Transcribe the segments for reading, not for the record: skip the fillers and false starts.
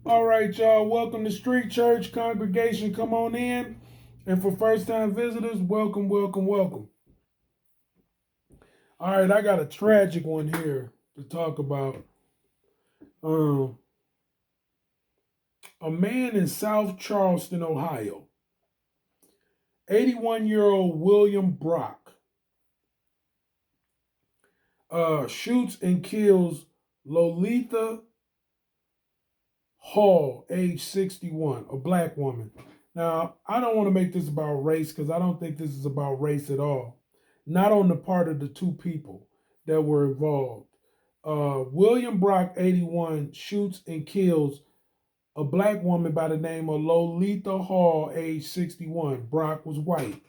All right, y'all. Welcome to Street Church Congregation. Come on in. And for first time visitors, welcome, welcome, welcome. All right, I got a tragic one here to talk about. Um, a man in South Charleston, Ohio, 81-year-old William Brock, shoots and kills Lolita Hall, age 61, a black woman. Now, I don't want to make this about race because I don't think this is about race at all. Not on the part of the two people that were involved. William Brock, 81, shoots and kills a black woman by the name of Lolita Hall, age 61. Brock was white.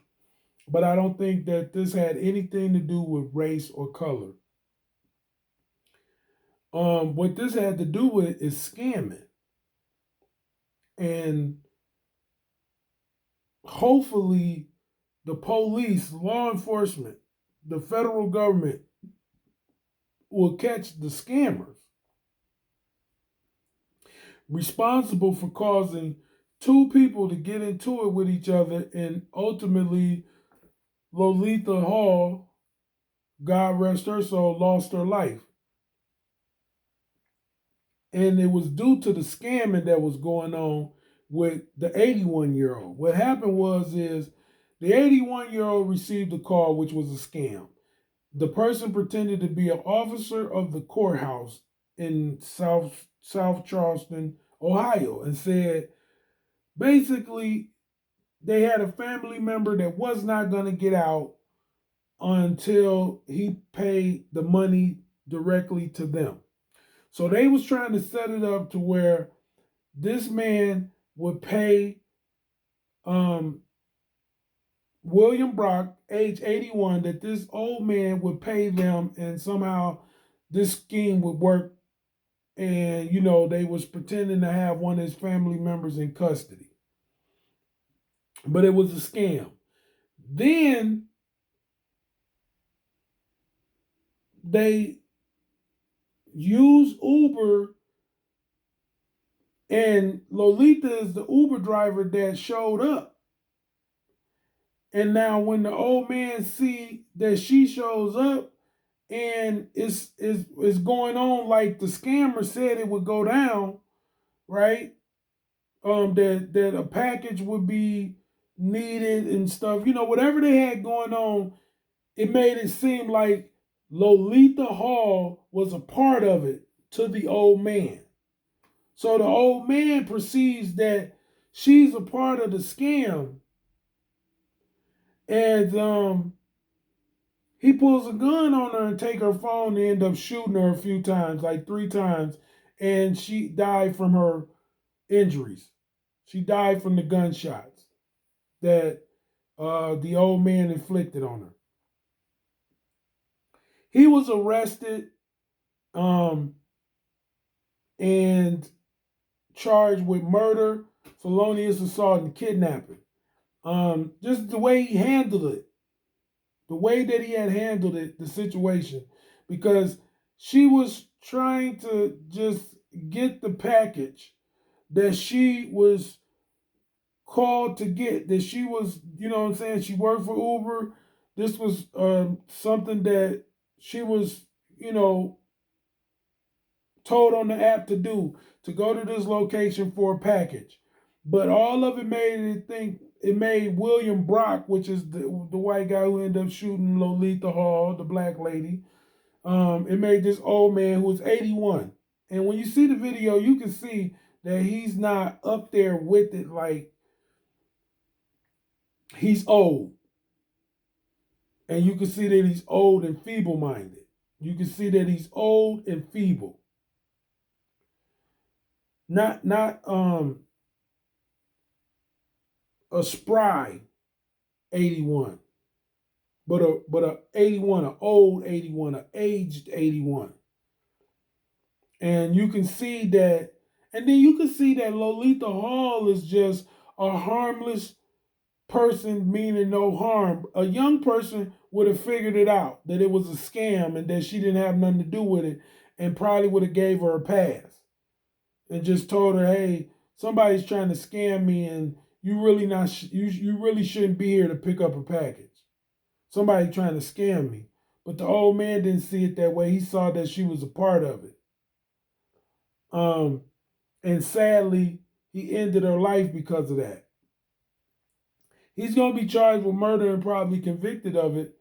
But I don't think that this had anything to do with race or color. What this had to do with is scamming. And hopefully the police, law enforcement, the federal government will catch the scammers responsible for causing two people to get into it with each other, and ultimately Lolita Hall, God rest her soul, lost her life. And it was due to the scamming that was going on with the 81-year-old. What happened was is the 81-year-old received a call which was a scam. The person pretended to be an officer of the courthouse in South Charleston, Ohio, and said basically they had a family member that was not going to get out until he paid the money directly to them. So they was trying to set it up to where this man would pay um, William Brock, age 81, that this old man would pay them, and somehow this scheme would work. And, they was pretending to have one of his family members in custody. But it was a scam. Then they used Uber, and Lolita is the Uber driver that showed up. And now when the old man see that she shows up, and it's going on like the scammer said it would go down, right? That a package would be needed and stuff. Whatever they had going on, it made it seem like Lolita Hall was a part of it to the old man. So the old man perceives that she's a part of the scam, and he pulls a gun on her and take her phone and end up shooting her a few times, like 3 times, and she died from her injuries. She died from the gunshots that the old man inflicted on her. He was arrested um, and charged with murder, felonious assault, and kidnapping. Just the way he handled it, the way that he had handled it, the situation, because she was trying to just get the package that she was called to get, that she was, what I'm saying, she worked for Uber. This was something that she was, you know, told on the app to do, to go to this location for a package. But all of it made it think, it made William Brock, which is the white guy who ended up shooting Lolita Hall, the black lady, it made this old man who was 81. And when you see the video, you can see that he's not up there with it, like he's old. And you can see that he's old and feeble minded. You can see that he's old and feeble. Not a spry 81, but a 81, an old 81, an aged 81. And you can see that, and then you can see that Lolita Hall is just a harmless person, meaning no harm. A young person would have figured it out that it was a scam and that she didn't have nothing to do with it, and probably would have gave her a pass. and just told her, "Hey, somebody's trying to scam me, and you really not you really shouldn't be here to pick up a package. Somebody trying to scam me." But the old man didn't see it that way. He saw that she was a part of it. Um, and sadly, he ended her life because of that. He's going to be charged with murder and probably convicted of it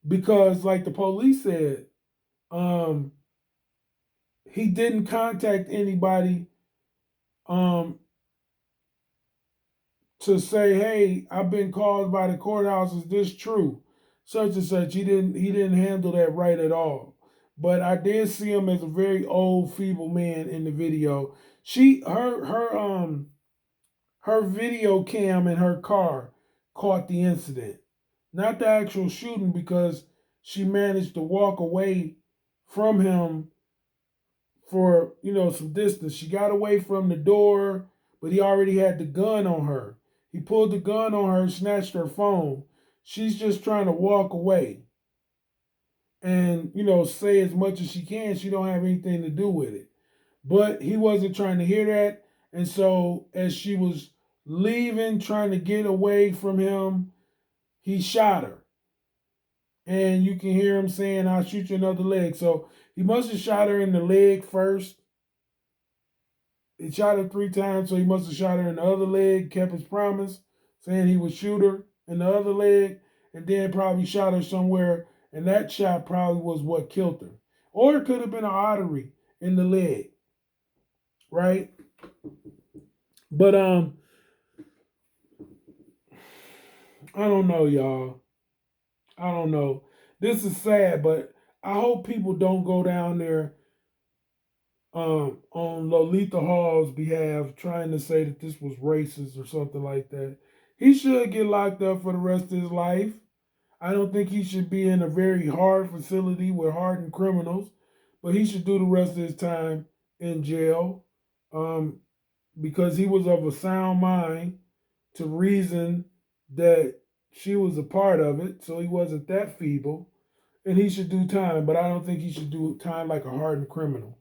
because, like the police said, um, he didn't contact anybody um, to say, "Hey, I've been called by the courthouse. Is this true?" Such and such. He didn't handle that right at all. But I did see him as a very old, feeble man in the video. Her video cam in her car caught the incident, not the actual shooting, because she managed to walk away from him for some distance. She got away from the door, but he already had the gun on her. He pulled the gun on her, snatched her phone. She's just trying to walk away and say as much as she can. She don't have anything to do with it. But he wasn't trying to hear that. And so as she was leaving, trying to get away from him, he shot her. And you can hear him saying, "I'll shoot you another leg." So he must have shot her in the leg first. He shot her 3 times, so he must have shot her in the other leg, kept his promise, saying he would shoot her in the other leg, and then probably shot her somewhere, and that shot probably was what killed her. Or it could have been an artery in the leg, right? But I don't know, y'all. I don't know. This is sad, but I hope people don't go down there on Lolita Hall's behalf trying to say that this was racist or something like that. He should get locked up for the rest of his life. I don't think he should be in a very hard facility with hardened criminals, but he should do the rest of his time in jail um, because he was of a sound mind to reason that she was a part of it, so he wasn't that feeble, and he should do time, but I don't think he should do time like a hardened criminal.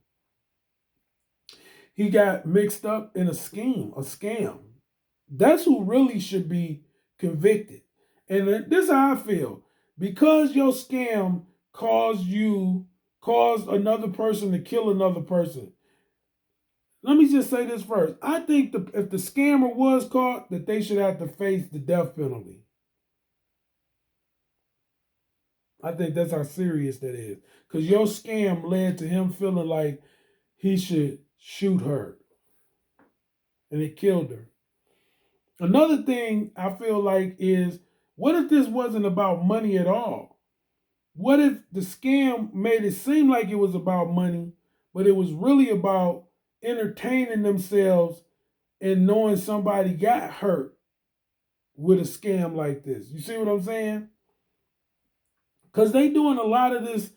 He got mixed up in a scheme, a scam. That's who really should be convicted. And this is how I feel. Because your scam caused another person to kill another person. Let me just say this first. I think if the scammer was caught, that they should have to face the death penalty. I think that's how serious that is. Because your scam led to him feeling like he should shoot her. And it killed her. Another thing I feel like is, what if this wasn't about money at all? What if the scam made it seem like it was about money, but it was really about entertaining themselves and knowing somebody got hurt with a scam like this? You see what I'm saying? Because they doing a lot of this,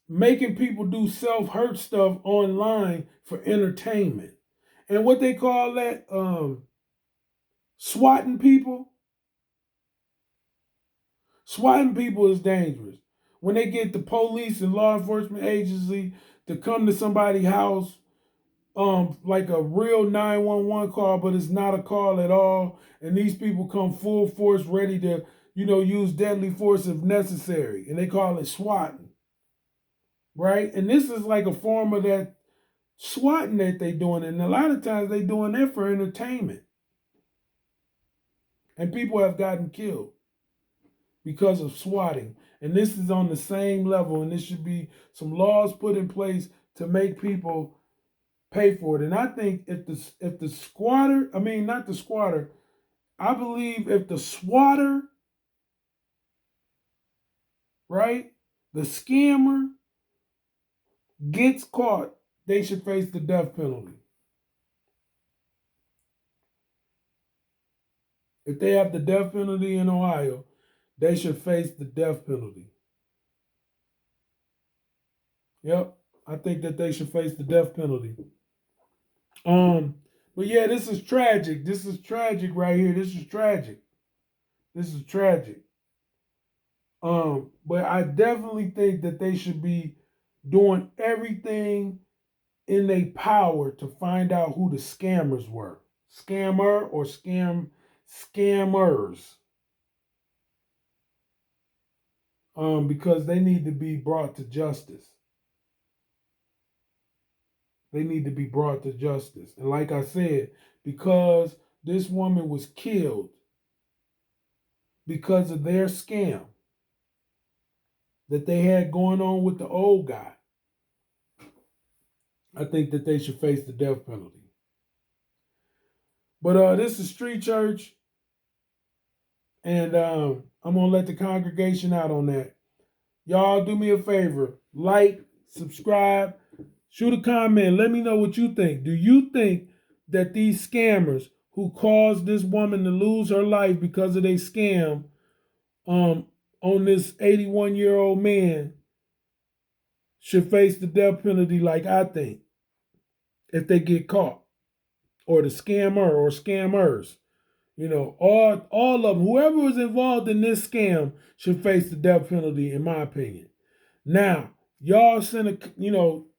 making people do self-hurt stuff online for entertainment. And what they call that, swatting people. Swatting people is dangerous. When they get the police and law enforcement agency to come to somebody's house, like a real 911 call, but it's not a call at all, and these people come full force, ready to, use deadly force if necessary, and they call it swatting, right? And this is like a form of that swatting that they doing, and a lot of times they doing that for entertainment, and people have gotten killed because of swatting. And this is on the same level, and there should be some laws put in place to make people pay for it. And I think if the squatter, I mean not the squatter, I believe if the swatter, right, the scammer gets caught, they should face the death penalty. If they have the death penalty in Ohio, they should face the death penalty. Yep, I think that they should face the death penalty. Um, but yeah, this is tragic. This is tragic right here. This is tragic. This is tragic. But I definitely think that they should be doing everything in their power to find out who the scammers were. Scammer or scammers. Because they need to be brought to justice. They need to be brought to justice. And like I said, because this woman was killed because of their scam that they had going on with the old guy, I think that they should face the death penalty. But this is Street Church, and I'm going to let the congregation out on that. Y'all do me a favor. Like, subscribe, shoot a comment. Let me know what you think. Do you think that these scammers who caused this woman to lose her life because of their scam on this 81-year-old man should face the death penalty like I think if they get caught? Or the scammer or scammers? You know, all of them, whoever was involved in this scam should face the death penalty, in my opinion. Now, y'all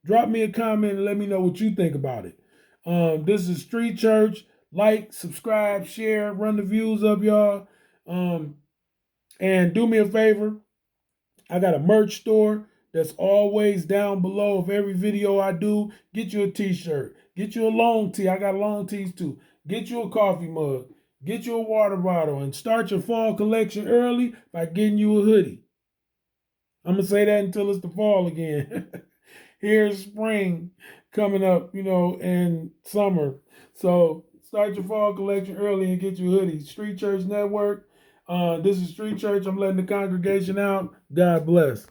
drop me a comment and let me know what you think about it. This is Street Church. Like, subscribe, share, run the views up, y'all. And do me a favor. I got a merch store that's always down below of every video I do. Get you a t-shirt. Get you a long tee. I got long tees too. Get you a coffee mug. Get you a water bottle. And start your fall collection early by getting you a hoodie. I'm going to say that until it's the fall again. Here's spring coming up, and summer. So start your fall collection early and get your hoodies. Street Church Network. This is Street Church. I'm letting the congregation out. God bless.